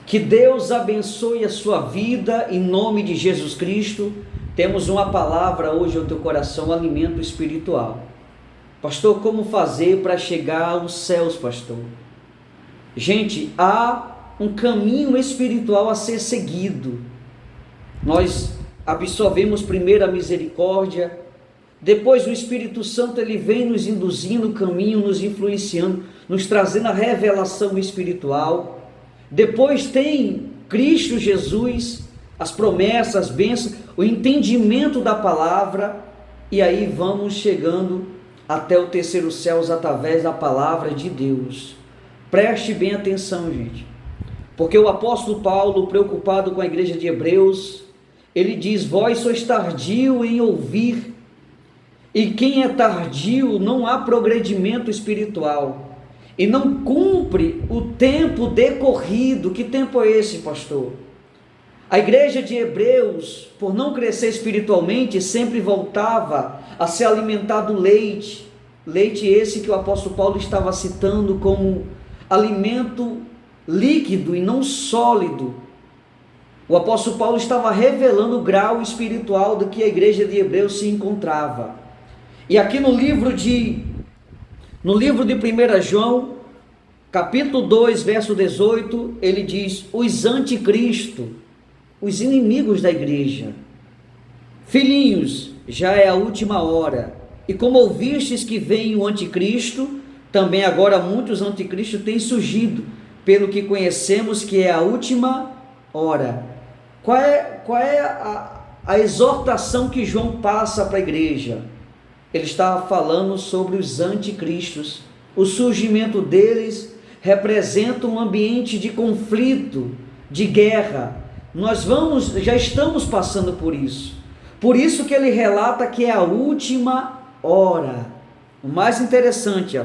Que Deus abençoe a sua vida em nome de Jesus Cristo. Temos uma palavra hoje ao teu coração, alimento espiritual. Pastor, como fazer para chegar aos céus, pastor? Gente, há um caminho espiritual a ser seguido. Nós absorvemos primeiro a misericórdia, depois o Espírito Santo ele vem nos induzindo o caminho, nos influenciando, nos trazendo a revelação espiritual. Depois tem Cristo Jesus, as promessas, as bênçãos, o entendimento da palavra, e aí vamos chegando até o terceiro céu através da palavra de Deus. Preste bem atenção, gente, porque o apóstolo Paulo, preocupado com a igreja de Hebreus, ele diz: vós sois tardio em ouvir, e quem é tardio não há progredimento espiritual, e não cumpre o tempo decorrido. Que tempo é esse, pastor? A igreja de Hebreus, por não crescer espiritualmente, sempre voltava a se alimentar do leite, leite esse que o apóstolo Paulo estava citando como alimento líquido e não sólido. O apóstolo Paulo estava revelando o grau espiritual do que a igreja de Hebreus se encontrava. E aqui no livro de 1 João, capítulo 2, verso 18, ele diz: os anticristo, os inimigos da igreja, filhinhos, já é a última hora, e como ouvistes que vem o anticristo, também agora muitos anticristos têm surgido, pelo que conhecemos que é a última hora. Qual é a exortação que João passa para a igreja? Ele está falando sobre os anticristos. O surgimento deles representa um ambiente de conflito, de guerra. Já estamos passando por isso. Por isso que ele relata que é a última hora. O mais interessante,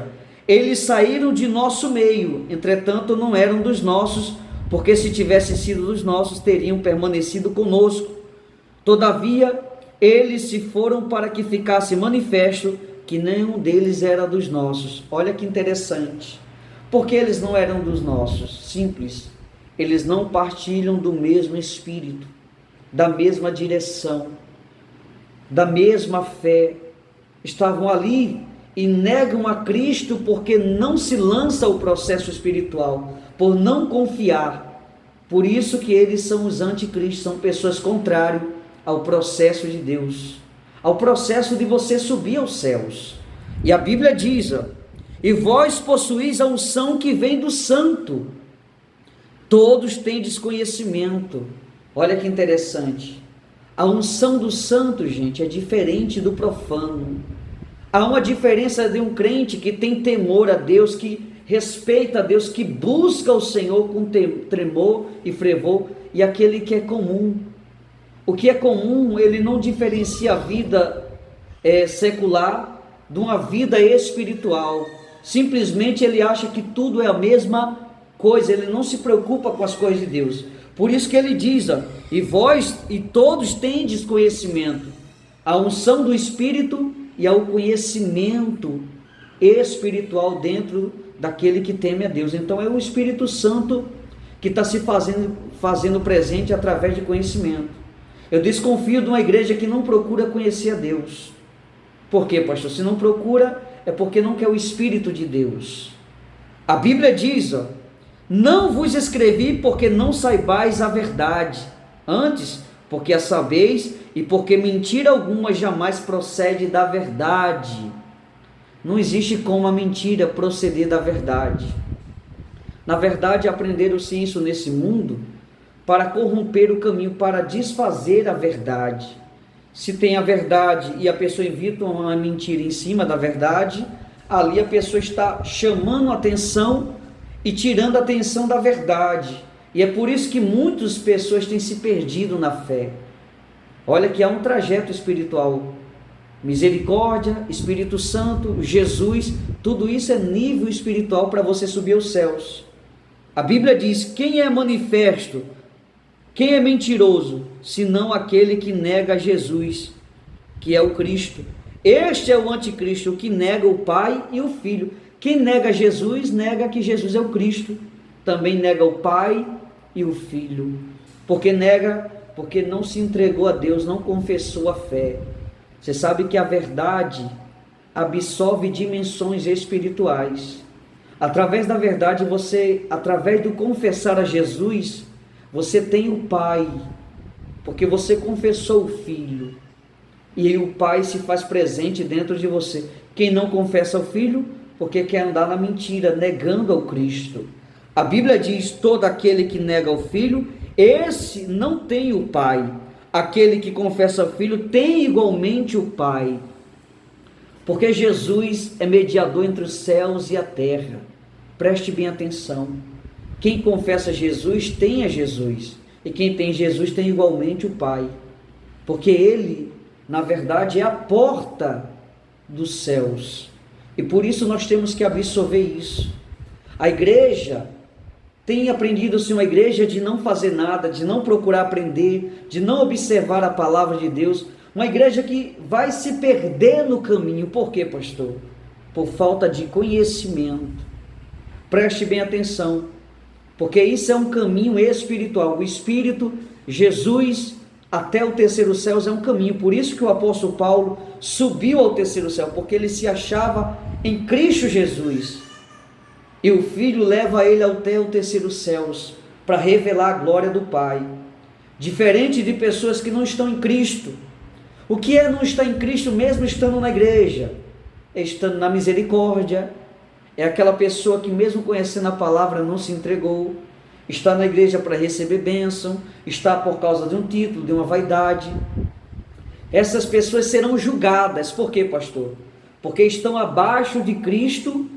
eles saíram de nosso meio, entretanto não eram dos nossos, porque se tivessem sido dos nossos, teriam permanecido conosco. Todavia, eles se foram para que ficasse manifesto que nenhum deles era dos nossos. Olha que interessante. Porque eles não eram dos nossos? Simples. Eles não partilham do mesmo espírito, da mesma direção, da mesma fé. Estavam ali e negam a Cristo porque não se lança o processo espiritual, por não confiar. Por isso que eles são os anticristos, são pessoas contrárias ao processo de Deus, ao processo de você subir aos céus. E a Bíblia diz: e vós possuís a unção que vem do santo. Todos têm desconhecimento. Olha que interessante. A unção do santo, gente, é diferente do profano. Há uma diferença de um crente que tem temor a Deus, que respeita a Deus, que busca o Senhor com tremor e fervor, e aquele que é comum. O que é comum, ele não diferencia a vida secular de uma vida espiritual. Simplesmente ele acha que tudo é a mesma coisa, ele não se preocupa com as coisas de Deus. Por isso que ele diz: e vós e todos têm desconhecimento, a unção do Espírito e ao conhecimento espiritual dentro daquele que teme a Deus. Então é o Espírito Santo que está se fazendo presente através de conhecimento. Eu desconfio de uma igreja que não procura conhecer a Deus. Por quê, pastor? Se não procura, é porque não quer o Espírito de Deus. A Bíblia diz: não vos escrevi porque não saibais a verdade, antes porque a sabeis, e porque mentira alguma jamais procede da verdade. Não existe como a mentira proceder da verdade. Na verdade, aprenderam-se isso nesse mundo para corromper o caminho, para desfazer a verdade. Se tem a verdade e a pessoa invita uma mentira em cima da verdade, ali a pessoa está chamando a atenção e tirando a atenção da verdade. E é por isso que muitas pessoas têm se perdido na fé. Olha que há um trajeto espiritual. Misericórdia, Espírito Santo, Jesus, tudo isso é nível espiritual para você subir aos céus. A Bíblia diz: quem é manifesto, quem é mentiroso, senão aquele que nega Jesus, que é o Cristo. Este é o anticristo, o que nega o Pai e o Filho. Quem nega Jesus, nega que Jesus é o Cristo. Também nega o Pai e o filho. Porque nega? Porque não se entregou a Deus, não confessou a fé. Você sabe que a verdade absorve dimensões espirituais. Através da verdade, através do confessar a Jesus, você tem o Pai, porque você confessou o Filho, e aí o Pai se faz presente dentro de você. Quem não confessa o Filho, porque quer andar na mentira, negando ao Cristo. A Bíblia diz: todo aquele que nega o Filho, esse não tem o Pai. Aquele que confessa o Filho tem igualmente o Pai. Porque Jesus é mediador entre os céus e a terra. Preste bem atenção. Quem confessa Jesus tem a Jesus. E quem tem Jesus tem igualmente o Pai. Porque Ele, na verdade, é a porta dos céus. E por isso nós temos que absorver isso. A igreja tem aprendido a ser uma igreja de não fazer nada, de não procurar aprender, de não observar a palavra de Deus. Uma igreja que vai se perder no caminho. Por quê, pastor? Por falta de conhecimento. Preste bem atenção, porque isso é um caminho espiritual. O Espírito, Jesus, até o terceiro céu é um caminho. Por isso que o apóstolo Paulo subiu ao terceiro céu, porque ele se achava em Cristo Jesus. E o Filho leva ele até o terceiro céu para revelar a glória do Pai. Diferente de pessoas que não estão em Cristo. O que é não estar em Cristo mesmo estando na igreja? É estando na misericórdia. É aquela pessoa que mesmo conhecendo a palavra não se entregou. Está na igreja para receber bênção. Está por causa de um título, de uma vaidade. Essas pessoas serão julgadas. Por quê, pastor? Porque estão abaixo de Cristo,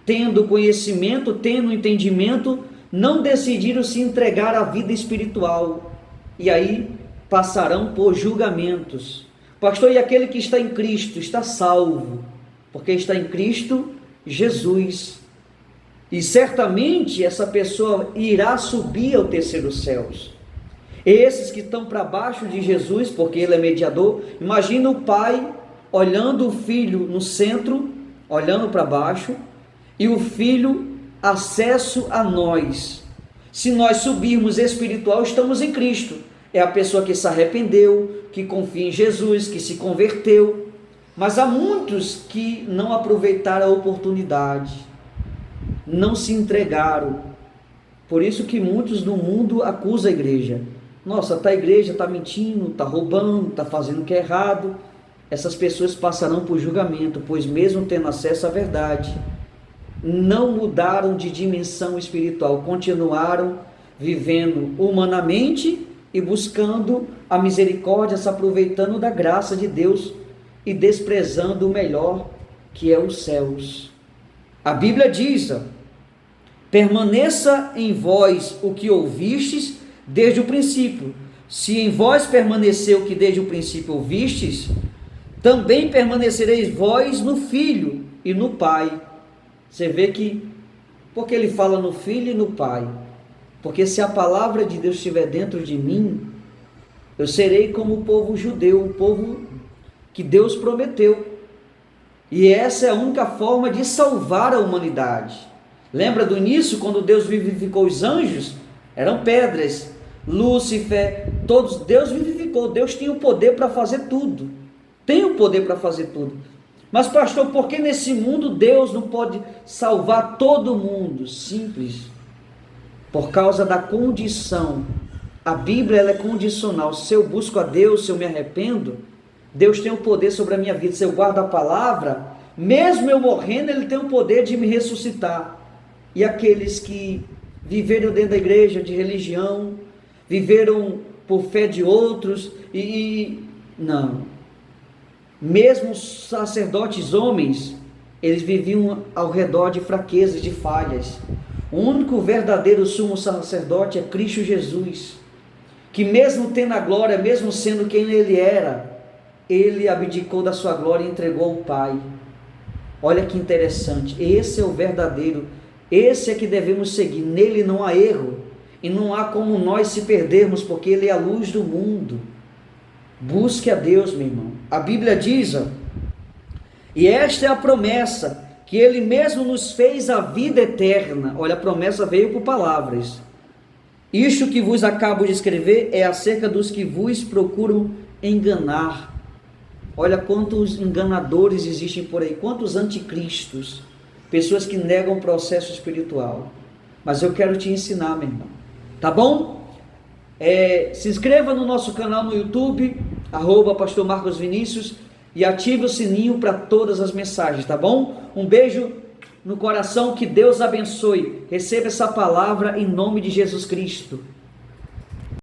tendo conhecimento, tendo entendimento, não decidiram se entregar à vida espiritual. E aí passarão por julgamentos. Pastor, e aquele que está em Cristo está salvo, porque está em Cristo Jesus. E certamente essa pessoa irá subir ao terceiro céu. Esses que estão para baixo de Jesus, porque Ele é mediador, imagina o pai olhando o filho no centro, olhando para baixo, e o Filho acesso a nós. Se nós subirmos espiritual, estamos em Cristo. É a pessoa que se arrependeu, que confia em Jesus, que se converteu. Mas há muitos que não aproveitaram a oportunidade, não se entregaram. Por isso que muitos no mundo acusam a igreja. Nossa, a igreja está mentindo, está roubando, está fazendo o que é errado. Essas pessoas passarão por julgamento, pois mesmo tendo acesso à verdade, não mudaram de dimensão espiritual, continuaram vivendo humanamente e buscando a misericórdia, se aproveitando da graça de Deus e desprezando o melhor, que é os céus. A Bíblia diz: permaneça em vós o que ouvistes desde o princípio. Se em vós permaneceu o que desde o princípio ouvistes, também permanecereis vós no Filho e no Pai. Você vê que, porque ele fala no Filho e no Pai? Porque se a palavra de Deus estiver dentro de mim, eu serei como o povo judeu, o povo que Deus prometeu. E essa é a única forma de salvar a humanidade. Lembra do início, quando Deus vivificou os anjos? Eram pedras. Lúcifer, todos, Deus vivificou. Deus tinha o poder para fazer tudo. Tem o poder para fazer tudo. Mas pastor, por que nesse mundo Deus não pode salvar todo mundo? Simples. Por causa da condição. A Bíblia ela é condicional. Se eu busco a Deus, se eu me arrependo, Deus tem o poder sobre a minha vida. Se eu guardo a palavra, mesmo eu morrendo, Ele tem o poder de me ressuscitar. E aqueles que viveram dentro da igreja, de religião, viveram por fé de outros, não. Mesmo os sacerdotes homens, eles viviam ao redor de fraquezas, de falhas. O único verdadeiro sumo sacerdote é Cristo Jesus, que mesmo tendo a glória, mesmo sendo quem ele era, ele abdicou da sua glória e entregou ao Pai. Olha que interessante, esse é o verdadeiro, esse é que devemos seguir, nele não há erro, e não há como nós se perdermos, porque ele é a luz do mundo. Busque a Deus, meu irmão. A Bíblia diz, e esta é a promessa, que Ele mesmo nos fez a vida eterna. Olha, a promessa veio por palavras. Isto que vos acabo de escrever é acerca dos que vos procuram enganar. Olha quantos enganadores existem por aí, quantos anticristos, pessoas que negam o processo espiritual. Mas eu quero te ensinar, meu irmão, tá bom? Se inscreva no nosso canal no YouTube, @Pastor Marcos Vinícius, e ative o sininho para todas as mensagens, tá bom? Um beijo no coração, que Deus abençoe. Receba essa palavra em nome de Jesus Cristo.